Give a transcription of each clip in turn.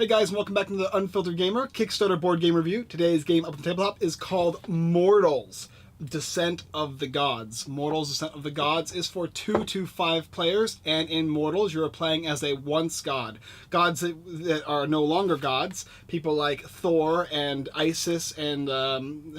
Hey guys, and welcome back to the Unfiltered Gamer Kickstarter board game review. Today's game up on the tabletop is called Mortals, Descent of the Gods. Mortals, Descent of the Gods is for 2 to 5 players, and in Mortals you are playing as a once god. Gods that are no longer gods, people like Thor and Isis and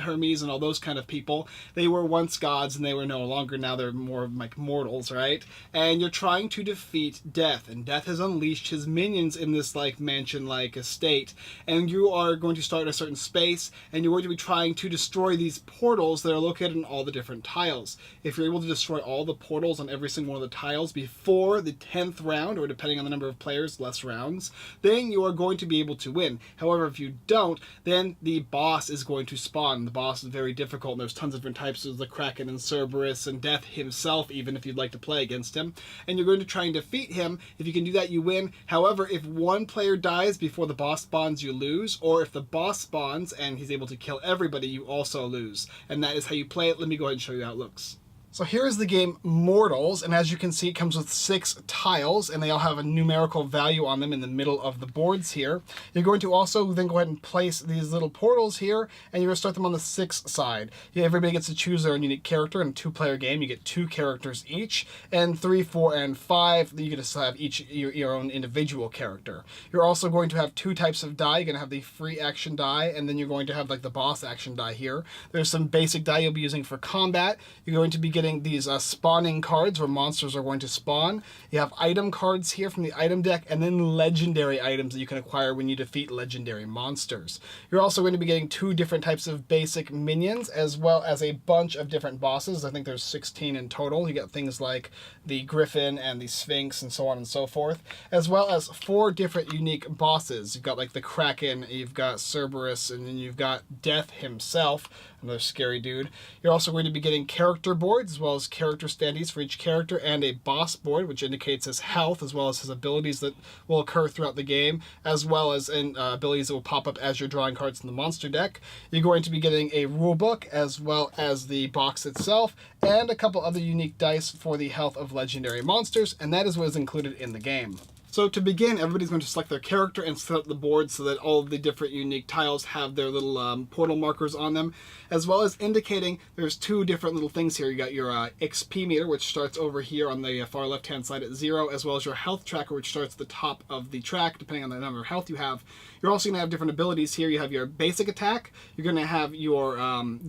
Hermes and all those kind of people. They were once gods and they were no longer, now they're more like mortals, right? And you're trying to defeat Death, and Death has unleashed his minions in this like mansion-like estate, and you are going to start in a certain space, and you're going to be trying to destroy these portals that are located in all the different tiles. If you're able to destroy all the portals on every single one of the tiles before the 10th round, or depending on the number of players, less rounds, then you are going to be able to win. However, if you don't, then the boss is going to spawn. The boss is very difficult, and there's tons of different types of the Kraken and Cerberus and Death himself, even if you'd like to play against him. And you're going to try and defeat him. If you can do that, you win. However, if one player dies before the boss spawns, you lose. Or if the boss spawns and he's able to kill everybody, you also lose. And that is how you play it. Let me go ahead and show you how it looks. So here is the game Mortals, and as you can see, it comes with 6 tiles, and they all have a numerical value on them in the middle of the boards here. You're going to also then go ahead and place these little portals here, and you're going to start them on the 6th side. Everybody gets to choose their own unique character. In a 2-player game, you get 2 characters each, and 3, 4, and 5, you get to have each your own individual character. You're also going to have 2 types of die. You're going to have the free action die, and then you're going to have like the boss action die here. There's some basic die you'll be using for combat. You're going to be getting these spawning cards where monsters are going to spawn. You have item cards here from the item deck, and then legendary items that you can acquire when you defeat legendary monsters. You're also going to be getting 2 different types of basic minions, as well as a bunch of different bosses. I think there's 16 in total. You get things like the Griffin and the Sphinx and so on and so forth, as well as 4 different unique bosses. You've got like the Kraken, you've got Cerberus, and then you've got Death himself, another scary dude. You're also going to be getting character boards, as well as character standees for each character, and a boss board, which indicates his health, as well as his abilities that will occur throughout the game, as well as abilities that will pop up as you're drawing cards in the monster deck. You're going to be getting a rule book, as well as the box itself, and a couple other unique dice for the health of legendary monsters, and that is what is included in the game. So to begin, everybody's going to select their character and set up the board so that all of the different unique tiles have their little portal markers on them, as well as indicating there's 2 different little things here. You got your XP meter, which starts over here on the far left-hand side at 0, as well as your health tracker, which starts at the top of the track, depending on the number of health you have. You're also going to have different abilities here. You have your basic attack, you're going to have your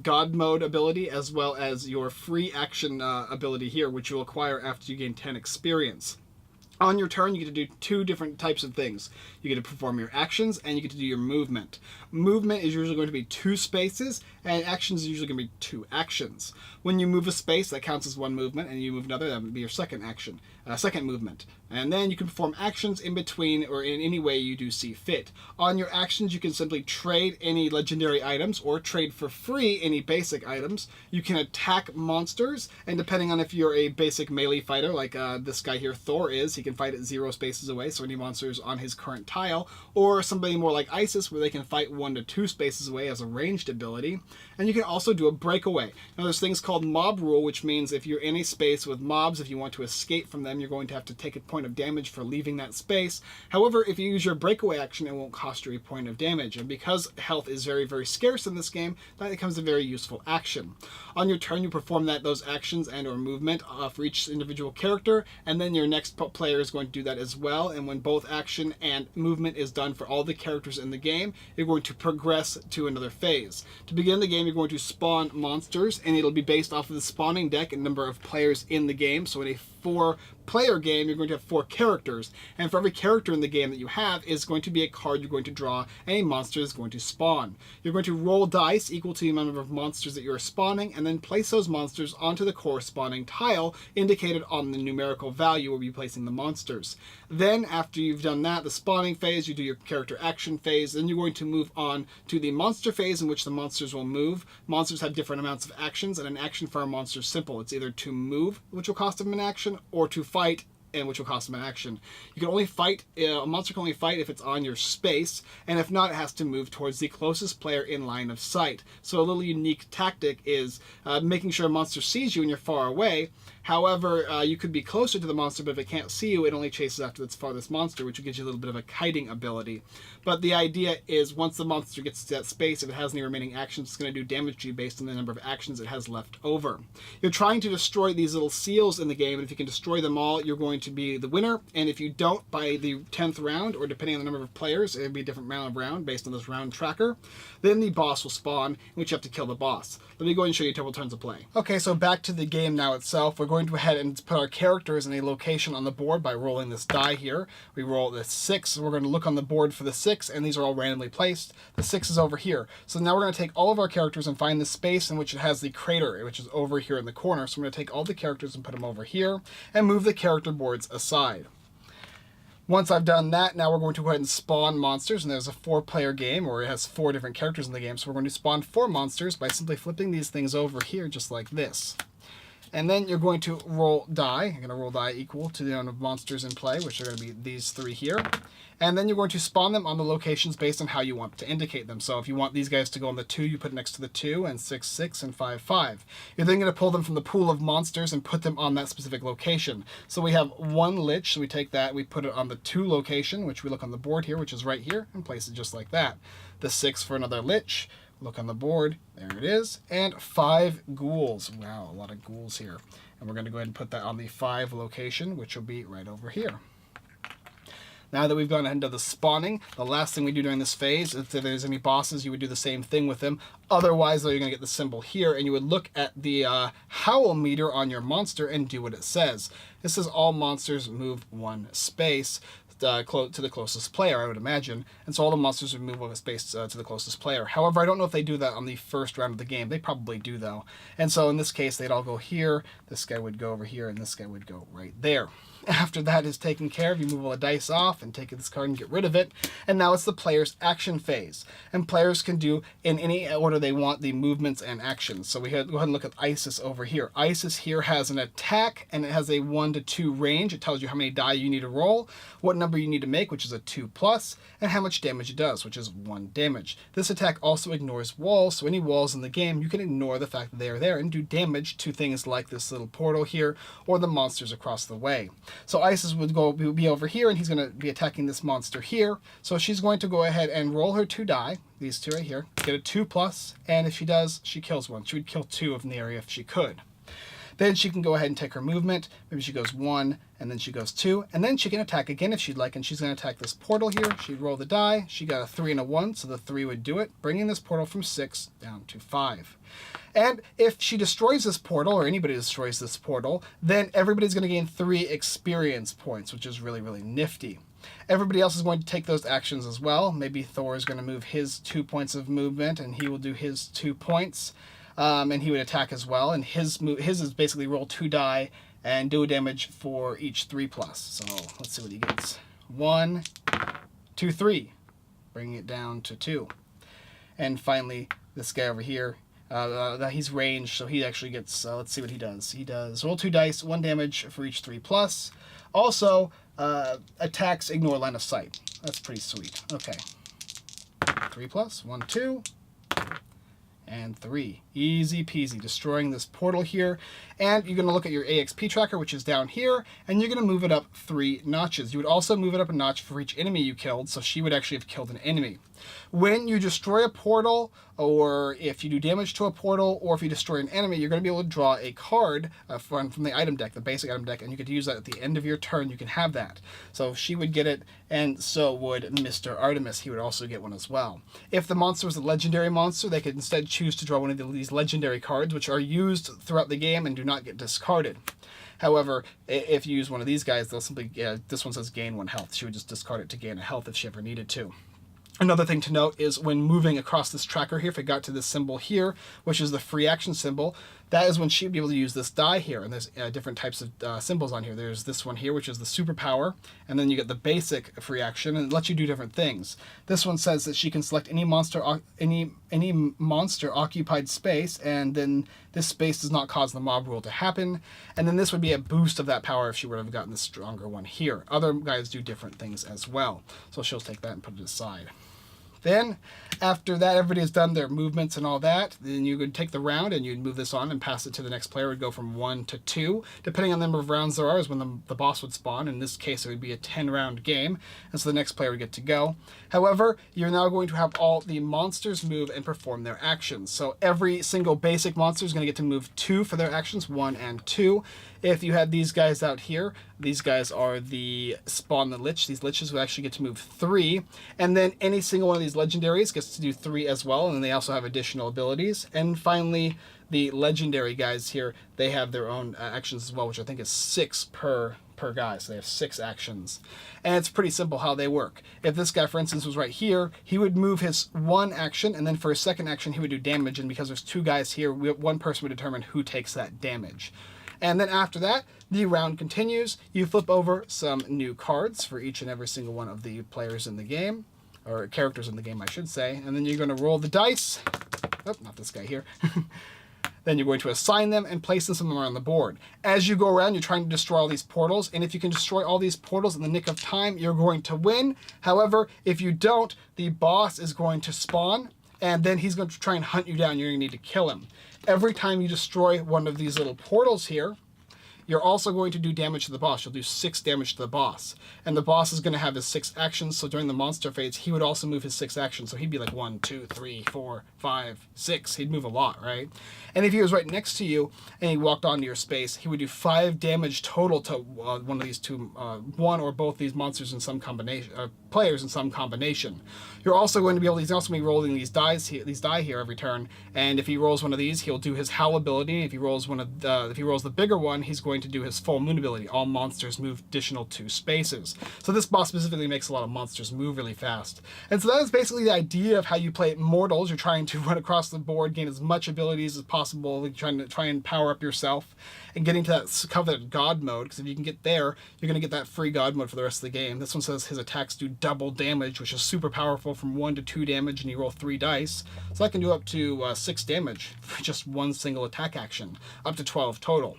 God mode ability, as well as your free action ability here, which you'll acquire after you gain 10 experience. On your turn, you get to do 2 different types of things. You get to perform your actions, and you get to do your movement. Movement is usually going to be 2 spaces, and actions is usually going to be 2 actions. When you move a space, that counts as 1 movement, and you move another, that would be your second action, second movement. And then you can perform actions in between or in any way you do see fit. On your actions, you can simply trade any legendary items or trade for free any basic items. You can attack monsters, and depending on if you're a basic melee fighter, like this guy here, Thor is, he can fight at 0 spaces away, so any monsters on his current tile, or somebody more like Isis, where they can fight 1 to 2 spaces away as a ranged ability. And you can also do a breakaway. Now there's things called mob rule, which means if you're in a space with mobs, if you want to escape from them, you're going to have to take a point of damage for leaving that space. However, if you use your breakaway action, it won't cost you a point of damage. And because health is very, very scarce in this game, that becomes a very useful action. On your turn, you perform those actions and or movement for each individual character, and then your next player is going to do that as well. And when both action and movement is done for all the characters in the game, you're going to progress to another phase. To begin the game, you're going to spawn monsters, and it'll be based off of the spawning deck and number of players in the game. So in a 4-player game, you're going to have 4 characters, and for every character in the game that you have is going to be a card you're going to draw, and a monster is going to spawn. You're going to roll dice equal to the number of monsters that you're spawning, and then place those monsters onto the corresponding tile indicated on the numerical value where you'll be placing the monsters. Then, after you've done that, the spawning phase, you do your character action phase, then you're going to move on to the monster phase, in which the monsters will move. Monsters have different amounts of actions, and an action for a monster is simple. It's either to move, which will cost them an action, or to fight, and which will cost them an action. You can only fight, a monster can only fight if it's on your space, and if not, it has to move towards the closest player in line of sight. So a little unique tactic is making sure a monster sees you and you're far away. However, you could be closer to the monster, but if it can't see you, it only chases after its farthest monster, which gives you a little bit of a kiting ability. But the idea is once the monster gets to that space, if it has any remaining actions, it's going to do damage to you based on the number of actions it has left over. You're trying to destroy these little seals in the game, and if you can destroy them all, you're going to be the winner. And if you don't by the 10th round, or depending on the number of players, it'll be a different amount of round based on this round tracker, then the boss will spawn, in which you have to kill the boss. Let me go ahead and show you a couple turns of play. Okay, so back to the game now itself. We're going to go ahead and put our characters in a location on the board by rolling this die here. We roll the 6, so we're going to look on the board for the 6, and these are all randomly placed. The 6 is over here. So now we're going to take all of our characters and find the space in which it has the crater, which is over here in the corner. So I'm going to take all the characters and put them over here, and move the character boards aside. Once I've done that, now we're going to go ahead and spawn monsters, and there's a 4-player game, or it has 4 different characters in the game, so we're going to spawn 4 monsters by simply flipping these things over here, just like this. And then you're going to roll die. You're going to roll die equal to the amount of monsters in play, which are going to be these 3 here. And then you're going to spawn them on the locations based on how you want to indicate them. So if you want these guys to go on the 2, you put it next to the 2, and 6, 6, and 5, 5. You're then going to pull them from the pool of monsters and put them on that specific location. So we have 1 lich, so we take that, we put it on the 2 location, which we look on the board here, which is right here, and place it just like that. The 6 for another lich. Look on the board, there it is, and 5 ghouls. Wow, a lot of ghouls here. And we're going to go ahead and put that on the 5 location, which will be right over here. Now that we've gone ahead and done the spawning, the last thing we do during this phase, if there's any bosses, you would do the same thing with them. Otherwise, though, you're going to get the symbol here, and you would look at the howl meter on your monster and do what it says. It says all monsters move 1 space. To the closest player, I would imagine. And so all the monsters would move a space to the closest player. However, I don't know if they do that on the first round of the game. They probably do, though. And so in this case, they'd all go here, this guy would go over here, and this guy would go right there. After that is taken care of, you move all the dice off and take this card and get rid of it. And now it's the player's action phase. And players can do, in any order they want, the movements and actions. So we go ahead and look at Isis over here. Isis here has an attack, and it has a 1 to 2 range. It tells you how many die you need to roll, what number you need to make, which is a 2+, and how much damage it does, which is 1 damage. This attack also ignores walls, so any walls in the game, you can ignore the fact that they are there and do damage to things like this little portal here, or the monsters across the way. So Isis would be over here, and he's going to be attacking this monster here. So she's going to go ahead and roll her 2 die, these 2 right here, get a 2+, and if she does, she kills 1. She would kill 2 in the area if she could. Then she can go ahead and take her movement. Maybe she goes 1, and then she goes 2, and then she can attack again if she'd like, and she's going to attack this portal here. She'd roll the die. She got a 3 and a 1, so the 3 would do it, bringing this portal from 6 down to 5. And if she destroys this portal, or anybody destroys this portal, then everybody's going to gain 3 experience points, which is really, really nifty. Everybody else is going to take those actions as well. Maybe Thor is going to move his 2 points of movement, and he will do his 2 points. And he would attack as well, and his is basically roll 2 die and do damage for each 3+. So let's see what he gets. 1, 2, 3, bringing it down to 2. And finally, this guy over here, he's ranged, so he actually gets, let's see what he does. He does roll 2 dice, 1 damage for each 3+. Also, attacks ignore line of sight. That's pretty sweet. Okay. 3+, 1, 2. And 3. Easy peasy, destroying this portal here. And you're going to look at your AXP tracker, which is down here, and you're going to move it up 3 notches. You would also move it up a notch for each enemy you killed, so she would actually have killed an enemy. When you destroy a portal, or if you do damage to a portal, or if you destroy an enemy, you're going to be able to draw a card from the item deck, the basic item deck, and you could use that at the end of your turn. You can have that. So she would get it, and so would Mr. Artemis. He would also get one as well. If the monster was a legendary monster, they could instead choose to draw one of these legendary cards, which are used throughout the game and do not get discarded. However, if you use one of these guys, they'll simply, this one says gain 1 health. She would just discard it to gain a health if she ever needed to. Another thing to note is when moving across this tracker here, if it got to this symbol here, which is the free action symbol, that is when she'd be able to use this die here. And there's different types of symbols on here. There's this one here, which is the superpower, and then you get the basic free action, and it lets you do different things. This one says that she can select any monster occupied space, and then this space does not cause the mob rule to happen. And then this would be a boost of that power if she would have gotten the stronger one here. Other guys do different things as well. So she'll take that and put it aside. Then, after that, everybody has done their movements and all that, then you would take the round and you'd move this on and pass it to the next player. It would go from 1 to 2. Depending on the number of rounds there are is when the boss would spawn. In this case, it would be a 10-round game, and so the next player would get to go. However, you're now going to have all the monsters move and perform their actions. So every single basic monster is going to get to move 2 for their actions, 1 and 2. If you had these guys out here, these guys are the Spawn the Lich. These Liches will actually get to move 3. And then any single one of these legendaries gets to do 3 as well, and then they also have additional abilities. And finally, the legendary guys here, they have their own actions as well, which I think is 6 per guy, so they have 6 actions. And it's pretty simple how they work. If this guy, for instance, was right here, he would move his 1 action, and then for his 2nd action, he would do damage, and because there's 2 guys here, one person would determine who takes that damage. And then after that, the round continues. You flip over some new cards for each and every single one of the players in the game, or characters in the game, I should say. And then you're going to roll the dice. Oh, not this guy here. Then you're going to assign them and place them somewhere on the board. As you go around, you're trying to destroy all these portals, and if you can destroy all these portals in the nick of time, you're going to win. However, if you don't, the boss is going to spawn, and then he's going to try and hunt you down. You're going to need to kill him. Every time you destroy one of these little portals here, you're also going to do damage to the boss. You'll do 6 damage to the boss. And the boss is going to have his 6 actions, so during the monster phase, he would also move his 6 actions. So he'd be like 1, 2, 3, 4, 5, 6. He'd move a lot, right? And if he was right next to you and he walked onto your space, he would do 5 damage total to one of these two, one or both these monsters in some combination, players in some combination. You're also going to be able, he's also going to be rolling these die here every turn, and if he rolls one of these, he'll do his Howl ability. If he rolls if he rolls the bigger one, he's going to do his Full Moon ability. All monsters move additional 2 spaces. So this boss specifically makes a lot of monsters move really fast. And so that is basically the idea of how you play Mortals. You're trying to run across the board, gain as much abilities as possible, like trying and power up yourself, and getting to that coveted God mode, because if you can get there, you're going to get that free God mode for the rest of the game. This one says his attacks do double damage, which is super powerful, from 1 to 2 damage, and you roll 3 dice. So that can do up to 6 damage for just one single attack action, up to 12 total.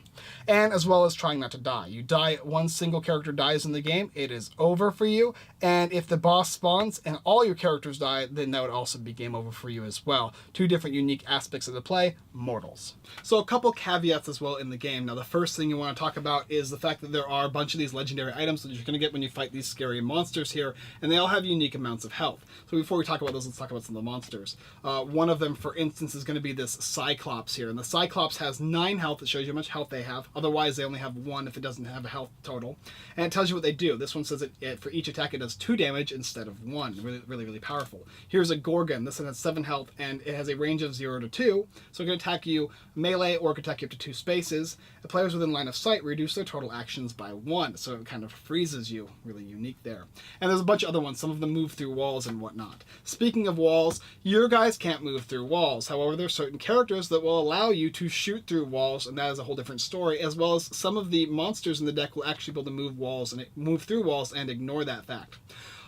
And as well as trying not to die. You die, one single character dies in the game, it is over for you. And if the boss spawns and all your characters die, then that would also be game over for you as well. 2 different unique aspects of the play, Mortals. So a couple caveats as well in the game. Now the first thing you want to talk about is the fact that there are a bunch of these legendary items that you're going to get when you fight these scary monsters here, and they all have unique amounts of health. So before we talk about those, let's talk about some of the monsters. One of them, for instance, is going to be this Cyclops here, and the Cyclops has 9 health. It shows you how much health they have. Otherwise, they only have 1 if it doesn't have a health total. And it tells you what they do. This one says that for each attack, it does 2 damage instead of 1. Really, really, really powerful. Here's a Gorgon. This one has 7 health, and it has a range of 0 to 2. So it can attack you melee, or it can attack you up to 2 spaces. The players within line of sight reduce their total actions by 1. So it kind of freezes you. Really unique there. And there's a bunch of other ones. Some of them move through walls and whatnot. Speaking of walls, your guys can't move through walls. However, there are certain characters that will allow you to shoot through walls, and that is a whole different story, as well as some of the monsters in the deck will actually be able to move through walls and ignore that fact.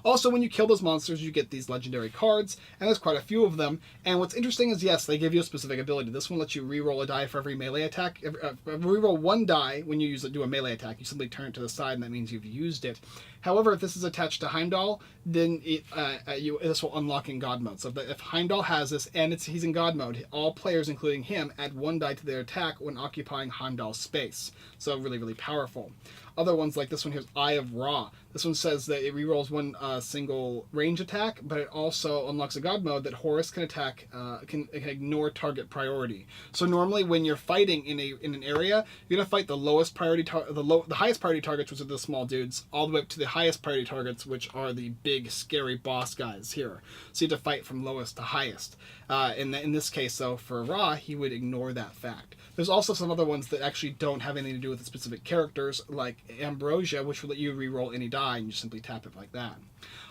Also, when you kill those monsters, you get these legendary cards, and there's quite a few of them. And what's interesting is, yes, they give you a specific ability. This one lets you re-roll a die for every melee attack. Re-roll 1 die when you do a melee attack. You simply turn it to the side, and that means you've used it. However, if this is attached to Heimdall, then this will unlock in God mode. So if Heimdall has this, and he's in God mode, all players, including him, add 1 die to their attack when occupying Heimdall's space. So really, really powerful. Other ones like this one here's Eye of Ra. This one says that it rerolls 1 single range attack, but it also unlocks a God mode that Horus can attack, can ignore target priority. So normally when you're fighting in an area, you're gonna fight the lowest priority, the highest priority targets, which are the small dudes, all the way up to the highest priority targets, which are the big scary boss guys here. So you have to fight from lowest to highest. In this case, though, for Ra, he would ignore that fact. There's also some other ones that actually don't have anything to do with the specific characters, like Ambrosia, which will let you re-roll any die, and you simply tap it like that.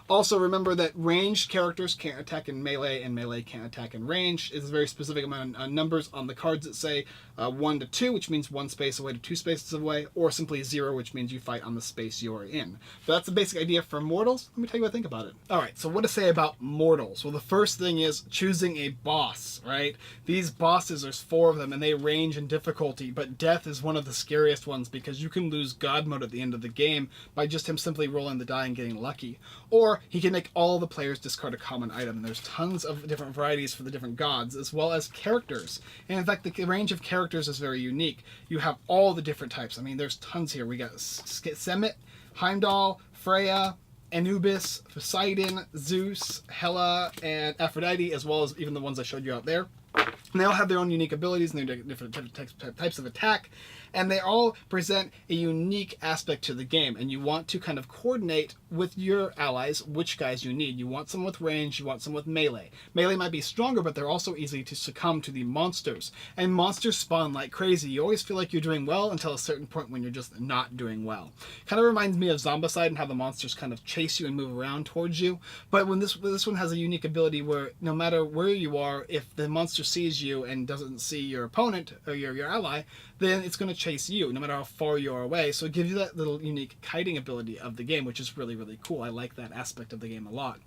Also, remember that ranged characters can't attack in melee, and melee can't attack in range. It's a very specific amount of numbers on the cards that say 1 to 2, which means 1 space away to 2 spaces away, or simply 0, which means you fight on the space you're in. So that's the basic idea for Mortals. Let me tell you what I think about it. Alright, so what to say about Mortals? Well, the first thing is choosing a boss, right? These bosses, there's 4 of them, and they range in difficulty, but Death is one of the scariest ones because you can lose God mode at the end of the game by just him simply rolling the die and getting lucky. Or he can make all the players discard a common item. There's tons of different varieties for the different gods, as well as characters. And in fact, the range of characters is very unique. You have all the different types. I mean, there's tons here. We got Semet, Heimdall, Freya, Anubis, Poseidon, Zeus, Hela, and Aphrodite, as well as even the ones I showed you out there. And they all have their own unique abilities and their different types of attack, and they all present a unique aspect to the game, and you want to kind of coordinate with your allies which guys you need. You want some with range, you want some with melee. Melee might be stronger, but they're also easy to succumb to the monsters, and monsters spawn like crazy. You always feel like you're doing well until a certain point when you're just not doing well. Kind of reminds me of Zombicide and how the monsters kind of chase you and move around towards you, but when this one has a unique ability where no matter where you are, if the monster sees you and doesn't see your opponent or your ally, then it's going to chase you no matter how far you are away. So it gives you that little unique kiting ability of the game, which is really, really cool. I like that aspect of the game a lot.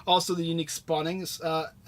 Also, the unique spawning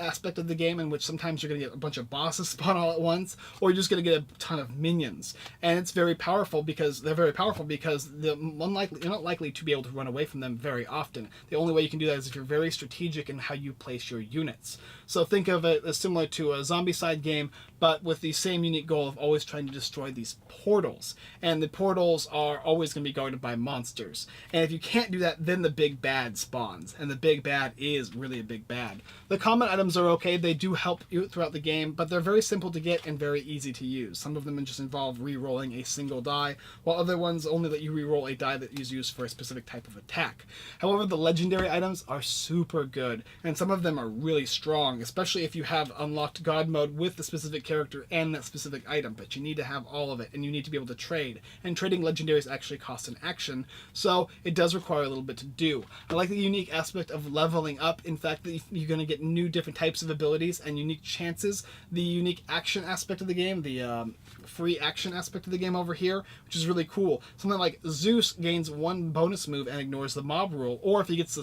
aspect of the game, in which sometimes you're going to get a bunch of bosses spawn all at once, or you're just going to get a ton of minions. And it's very powerful because you're not likely to be able to run away from them very often. The only way you can do that is if you're very strategic in how you place your units. So think of it as similar to a Zombicide game, but with the same unique goal of always trying to destroy these portals. And the portals are always going to be guarded by monsters. And if you can't do that, then the big bad spawns. And the big bad is really a big bad. The common items are okay. They do help you throughout the game, but they're very simple to get and very easy to use. Some of them just involve re-rolling a single die, while other ones only let you re-roll a die that is used for a specific type of attack. However, the legendary items are super good, and some of them are really strong, especially if you have unlocked God mode with the specific character and that specific item, but you need to have all of it, and you need to be able to trade. And trading legendaries actually costs an action, so it does require a little bit to do. I like the unique aspect of leveling up. In fact, that you're going to get new different types of abilities and unique chances. The unique action aspect of the game, the free action aspect of the game over here, which is really cool. Something like Zeus gains 1 bonus move and ignores the mob rule, or if he gets the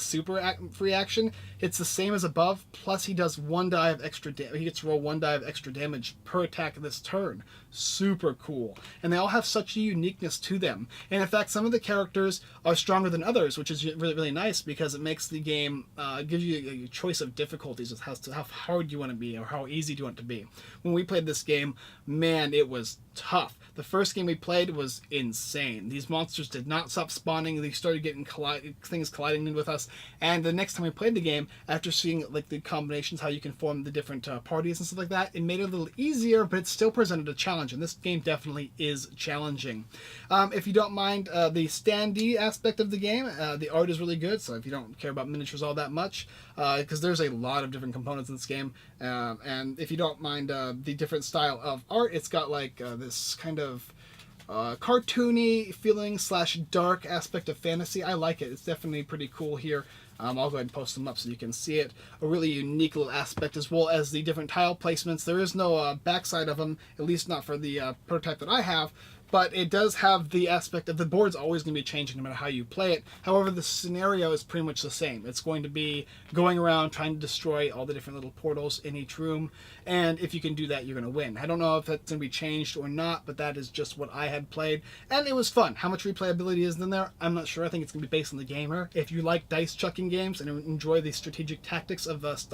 free action, it's the same as above, plus he does 1 die of extra damage. He gets to roll 1 die of extra damage per attack this turn. Super cool. And they all have such a uniqueness to them. And in fact, some of the characters are stronger than others, which is really, really nice because it makes the game, gives you a choice of difficulties as to how hard you want to be or how easy do you want it to be. When we played this game, man, it was tough. The first game we played was insane. These monsters did not stop spawning. They started getting things colliding in with us. And the next time we played the game, after seeing like the combinations, how you can form the different parties and stuff like that, it made it a little easier, but it still presented a challenge. And this game definitely is challenging. If you don't mind the standee aspect of the game, the art is really good. So if you don't care about miniatures all that much, because there's a lot of different components in this game, and if you don't mind the different style of art, it's got like this kind of cartoony feeling / dark aspect of fantasy. I like it. It's definitely pretty cool here. I'll go ahead and post them up so you can see it. A really unique little aspect, as well as the different tile placements. There is no backside of them, at least not for the prototype that I have, but it does have the aspect of the board's always going to be changing no matter how you play it. However, the scenario is pretty much the same. It's going to be going around trying to destroy all the different little portals in each room, and if you can do that, you're going to win. I don't know if that's going to be changed or not, but that is just what I had played, and it was fun. How much replayability is in there? I'm not sure. I think it's going to be based on the gamer. If you like dice chucking games and enjoy the strategic tactics of this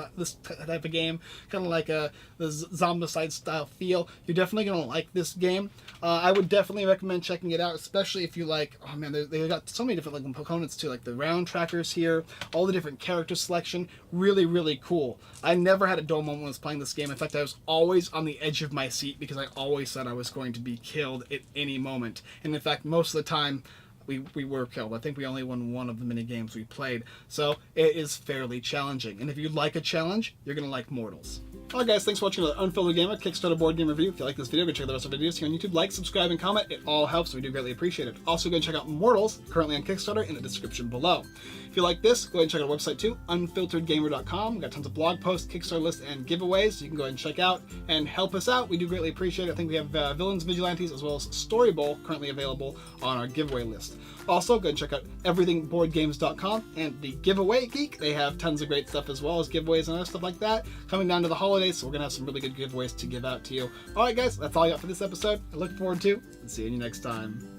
type of game, kind of like the Zombicide style feel, you're definitely going to like this game. I would definitely recommend checking it out, especially if you like, oh man, they got so many different like components too, like the round trackers here, all the different character selection, really, really cool. I never had a dull moment when I was playing this game. In fact, I was always on the edge of my seat because I always said I was going to be killed at any moment. And in fact, most of the time, we were killed. I think we only won 1 of the mini games we played. So it is fairly challenging. And if you like a challenge, you're going to like Mortals. Alright guys, thanks for watching the Unfiltered Gamer Kickstarter board game review. If you like this video, go check out the rest of our videos here on YouTube. Like, subscribe, and comment. It all helps, and we do greatly appreciate it. Also, go and check out Mortals, currently on Kickstarter, in the description below. If you like this, go ahead and check out our website too, unfilteredgamer.com. We've got tons of blog posts, Kickstarter lists, and giveaways, so you can go ahead and check out and help us out. We do greatly appreciate it. I think we have Villains, Vigilantes, as well as Story Bowl currently available on our giveaway list. Also, go ahead and check out everythingboardgames.com and the Giveaway Geek. They have tons of great stuff as well as giveaways and other stuff like that. Coming down to the holidays, so we're going to have some really good giveaways to give out to you. Alright guys, that's all I got for this episode. I look forward to and seeing you next time.